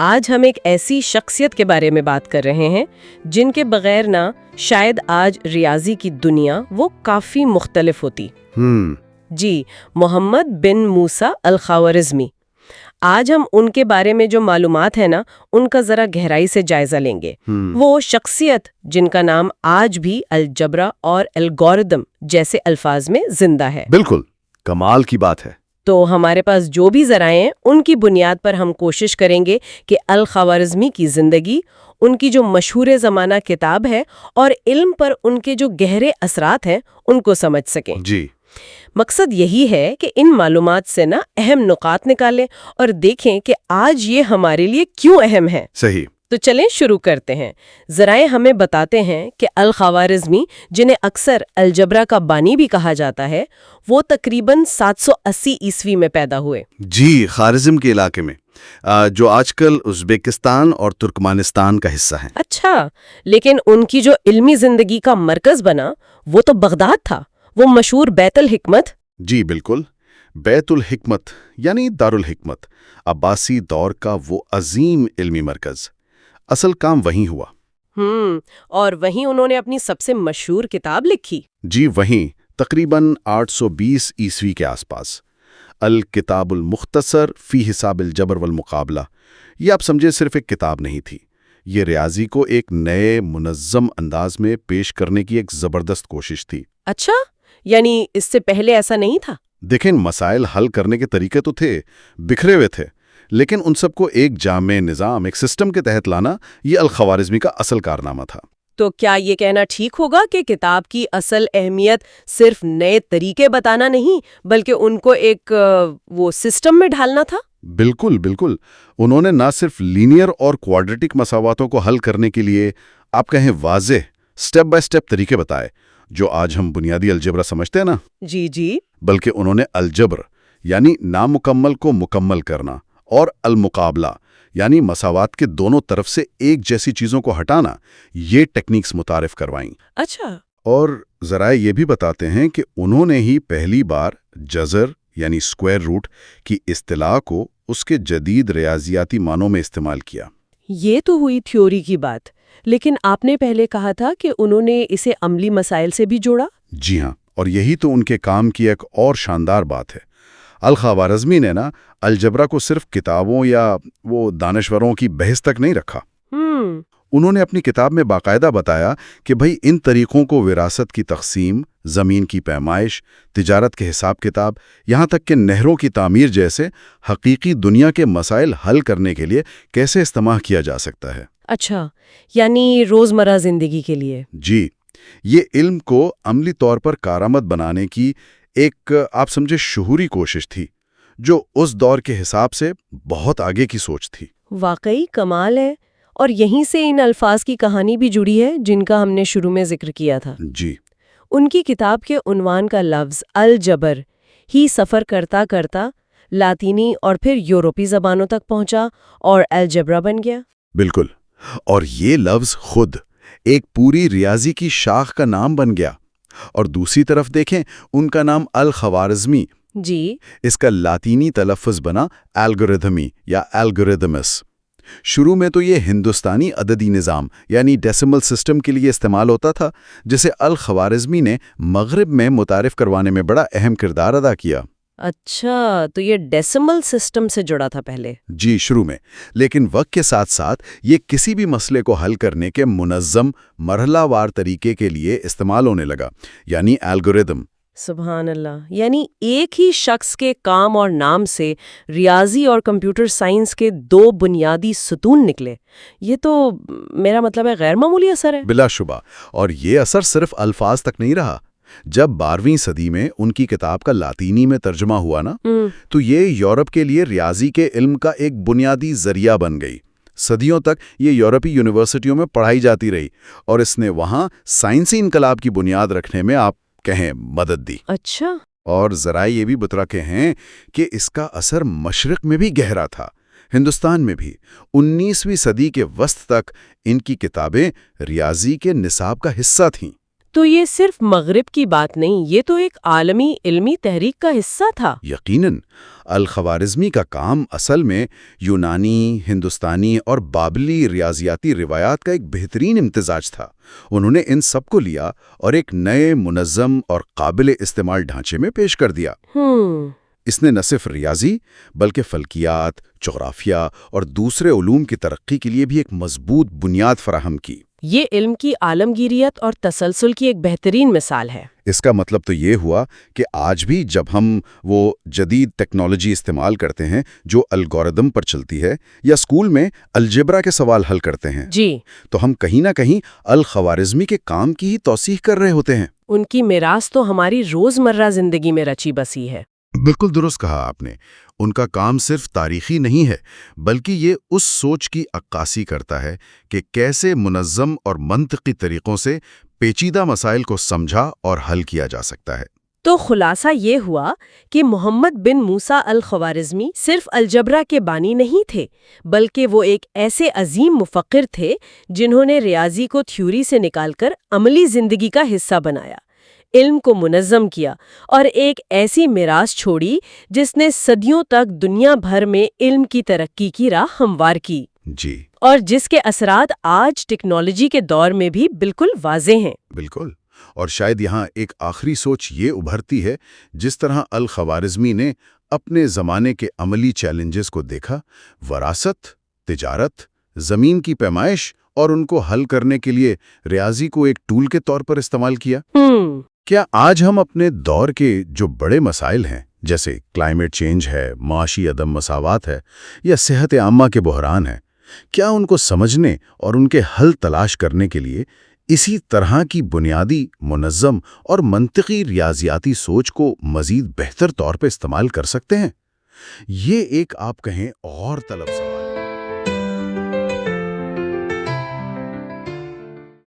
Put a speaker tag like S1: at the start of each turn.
S1: آج ہم ایک ایسی شخصیت کے بارے میں بات کر رہے ہیں جن کے بغیر نہ شاید آج ریاضی کی دنیا وہ کافی مختلف ہوتی۔ جی، محمد بن موسیٰ الخوارزمی۔ آج ہم ان کے بارے میں جو معلومات ہیں نا، ان کا ذرا گہرائی سے جائزہ لیں گے۔ وہ شخصیت جن کا نام آج بھی الجبرا اور الگورتھم جیسے الفاظ میں زندہ ہے۔
S2: بالکل، کمال کی بات ہے۔
S1: تو ہمارے پاس جو بھی ذرائع ہیں ان کی بنیاد پر ہم کوشش کریں گے کہ الخوارزمی کی زندگی، ان کی جو مشہور زمانہ کتاب ہے اور علم پر ان کے جو گہرے اثرات ہیں ان کو سمجھ سکیں۔
S2: جی،
S1: مقصد یہی ہے کہ ان معلومات سے نا اہم نکات نکالیں اور دیکھیں کہ آج یہ ہمارے لیے کیوں اہم ہے۔
S2: صحیح۔
S1: تو چلیں شروع کرتے ہیں۔ ذرائع ہمیں بتاتے ہیں کہ الخوارزمی، جنہیں اکثر الجبرا کا بانی بھی کہا جاتا ہے، وہ تقریباً 780 عیسوی میں پیدا ہوئے۔
S2: جی، خوارزم کے علاقے میں، جو آج کل ازبکستان اور ترکمانستان کا حصہ ہے۔
S1: اچھا، لیکن ان کی جو علمی زندگی کا مرکز بنا وہ تو بغداد تھا، وہ مشہور بیت الحکمت۔
S2: جی بالکل، بیت الحکمت یعنی دارالحکمت، عباسی دور کا وہ عظیم علمی مرکز۔ اصل کام وہیں ہوا۔
S1: اور وہیں انہوں نے اپنی سب سے مشہور کتاب لکھی۔
S2: جی وہیں، تقریباً 820 عیسوی کے آس پاس، الکتاب المختصر فی حساب الجبر والمقابلہ۔ یہ آپ سمجھے صرف ایک کتاب نہیں تھی، یہ ریاضی کو ایک نئے منظم انداز میں پیش کرنے کی ایک زبردست کوشش تھی۔
S1: اچھا، یعنی اس سے پہلے ایسا نہیں تھا؟
S2: دیکھیں، مسائل حل کرنے کے طریقے تو تھے، بکھرے ہوئے تھے، لیکن ان سب کو ایک جامع نظام، ایک سسٹم کے تحت لانا، یہ الخوارزمی کا اصل کارنامہ تھا۔
S1: تو کیا یہ کہنا ٹھیک ہوگا کہ کتاب کی اصل اہمیت صرف نئے طریقے بتانا نہیں، بلکہ ان کو ایک وہ سسٹم میں ڈھالنا تھا؟
S2: بالکل بالکل، انہوں نے نہ صرف لینئر اور کوارڈریٹک مساواتوں کو حل کرنے کے لیے آپ کہیں واضح سٹیپ بائی سٹیپ طریقے بتائے جو آج ہم بنیادی الجبرا سمجھتے ہیں نا،
S1: جی،
S2: بلکہ انہوں نے الجبر یعنی نامکمل کو مکمل کرنا اور المقابلہ یعنی مساوات کے دونوں طرف سے ایک جیسی چیزوں کو ہٹانا، یہ ٹیکنیکس متعارف کروائیں۔
S1: اچھا،
S2: اور ذرائع یہ بھی بتاتے ہیں کہ انہوں نے ہی پہلی بار جذر یعنی اسکوائر روٹ کی اصطلاح کو اس کے جدید ریاضیاتی معنوں میں استعمال کیا۔
S1: یہ تو ہوئی تھیوری کی بات، لیکن آپ نے پہلے کہا تھا کہ انہوں نے اسے عملی مسائل سے بھی جوڑا۔
S2: جی ہاں، اور یہی تو ان کے کام کی ایک اور شاندار بات ہے۔ الخوارزمی نے نا الجبرا کو صرف کتابوں یا وہ دانشوروں کی بحث تک نہیں رکھا۔ انہوں نے اپنی کتاب میں باقاعدہ بتایا کہ بھئی ان طریقوں کو وراثت کی تقسیم، زمین کی پیمائش، تجارت کے حساب کتاب، یہاں تک کہ نہروں کی تعمیر جیسے حقیقی دنیا کے مسائل حل کرنے کے لیے کیسے استعمال کیا جا سکتا ہے۔
S1: اچھا، یعنی روزمرہ زندگی کے لیے۔
S2: جی، یہ علم کو عملی طور پر کارآمد بنانے کی ایک آپ سمجھے شعوری کوشش تھی، جو اس دور کے حساب سے بہت آگے کی سوچ تھی۔
S1: واقعی کمال ہے، اور یہیں سے ان الفاظ کی کہانی بھی جڑی ہے جن کا ہم نے شروع میں ذکر کیا تھا۔
S2: جی،
S1: ان کی کتاب کے عنوان کا لفظ الجبر ہی سفر کرتا کرتا لاطینی اور پھر یورپی زبانوں تک پہنچا اور الجبرا بن گیا۔
S2: بالکل، اور یہ لفظ خود ایک پوری ریاضی کی شاخ کا نام بن گیا۔ اور دوسری طرف دیکھیں، ان کا نام الخوارزمی،
S1: جی،
S2: اس کا لاطینی تلفظ بنا الگورتھمی یا الگورتھمس۔ شروع میں تو یہ ہندوستانی عددی نظام یعنی ڈیسیمل سسٹم کے لیے استعمال ہوتا تھا، جسے الخوارزمی نے مغرب میں متعارف کروانے میں بڑا اہم کردار ادا کیا۔
S1: اچھا، تو یہ ڈیسیمل سسٹم سے جڑا تھا پہلے؟
S2: جی، شروع میں، لیکن وقت کے ساتھ ساتھ یہ کسی بھی مسئلے کو حل کرنے کے منظم مرحلہ وار طریقے کے لیے استعمال ہونے لگا، یعنی الگورتھم۔
S1: سبحان اللہ، یعنی ایک ہی شخص کے کام اور نام سے ریاضی اور کمپیوٹر سائنس کے دو بنیادی ستون نکلے۔ یہ تو میرا مطلب ہے غیر معمولی اثر ہے۔
S2: بلا شبہ، اور یہ اثر صرف الفاظ تک نہیں رہا۔ جب 12ویں صدی میں ان کی کتاب کا لاطینی میں ترجمہ ہوا نا، تو یہ یورپ کے لیے ریاضی کے علم کا ایک بنیادی ذریعہ بن گئی۔ صدیوں تک یہ یورپی یونیورسٹیوں میں پڑھائی جاتی رہی، اور اس نے وہاں سائنسی انقلاب کی بنیاد رکھنے میں آپ کہیں مدد دی۔
S1: اچھا،
S2: اور ذرائع یہ بھی بتراتے ہیں کہ اس کا اثر مشرق میں بھی گہرا تھا، ہندوستان میں بھی۔ 19ویں صدی کے وسط تک ان کی کتابیں ریاضی کے نصاب کا حصہ تھیں۔
S1: تو یہ صرف مغرب کی بات نہیں، یہ تو ایک عالمی علمی تحریک کا حصہ تھا۔
S2: یقیناً الخوارزمی کا کام اصل میں یونانی، ہندوستانی اور بابلی ریاضیاتی روایات کا ایک بہترین امتزاج تھا۔ انہوں نے ان سب کو لیا اور ایک نئے منظم اور قابل استعمال ڈھانچے میں پیش کر دیا۔ اس نے نہ صرف ریاضی بلکہ فلکیات، جغرافیہ اور دوسرے علوم کی ترقی کے لیے بھی ایک مضبوط بنیاد فراہم کی۔
S1: یہ علم کی عالمگیریت اور تسلسل کی ایک بہترین مثال ہے۔
S2: اس کا مطلب تو یہ ہوا کہ آج بھی جب ہم وہ جدید ٹیکنالوجی استعمال کرتے ہیں جو الگوریدم پر چلتی ہے یا اسکول میں الجبرا کے سوال حل کرتے ہیں، تو ہم کہیں نہ کہیں الخوارزمی کے کام کی ہی توثیق کر رہے ہوتے ہیں۔
S1: ان کی میراث تو ہماری روزمرہ زندگی میں رچی بسی ہے۔
S2: بالکل درست کہا آپ نے۔ ان کا کام صرف تاریخی نہیں ہے بلکہ یہ اس سوچ کی عکاسی کرتا ہے کہ کیسے منظم اور منطقی طریقوں سے پیچیدہ مسائل کو سمجھا اور حل کیا جا سکتا ہے۔
S1: تو خلاصہ یہ ہوا کہ محمد بن موسیٰ الخوارزمی صرف الجبرا کے بانی نہیں تھے، بلکہ وہ ایک ایسے عظیم مفکر تھے جنہوں نے ریاضی کو تھیوری سے نکال کر عملی زندگی کا حصہ بنایا، علم کو منظم کیا اور ایک ایسی میراث چھوڑی جس نے صدیوں تک دنیا بھر میں علم کی ترقی کی راہ ہموار کی۔ اور جس کے اثرات آج ٹیکنالوجی کے دور میں بھی بالکل واضح ہیں۔
S2: بالکل۔ اور شاید یہاں ایک آخری سوچ یہ ابھرتی ہے، جس طرح الخوارزمی نے اپنے زمانے کے عملی چیلنجز کو دیکھا، وراثت، تجارت، زمین کی پیمائش اور ان کو حل کرنے کے لیے ریاضی کو ایک ٹول کے طور پر استعمال کیا۔ کیا آج ہم اپنے دور کے جو بڑے مسائل ہیں، جیسے کلائمیٹ چینج ہے، معاشی عدم مساوات ہے یا صحت عامہ کے بحران ہیں، کیا ان کو سمجھنے اور ان کے حل تلاش کرنے کے لیے اسی طرح کی بنیادی، منظم اور منطقی ریاضیاتی سوچ کو مزید بہتر طور پہ استعمال کر سکتے ہیں؟ یہ ایک آپ کہیں اور طلب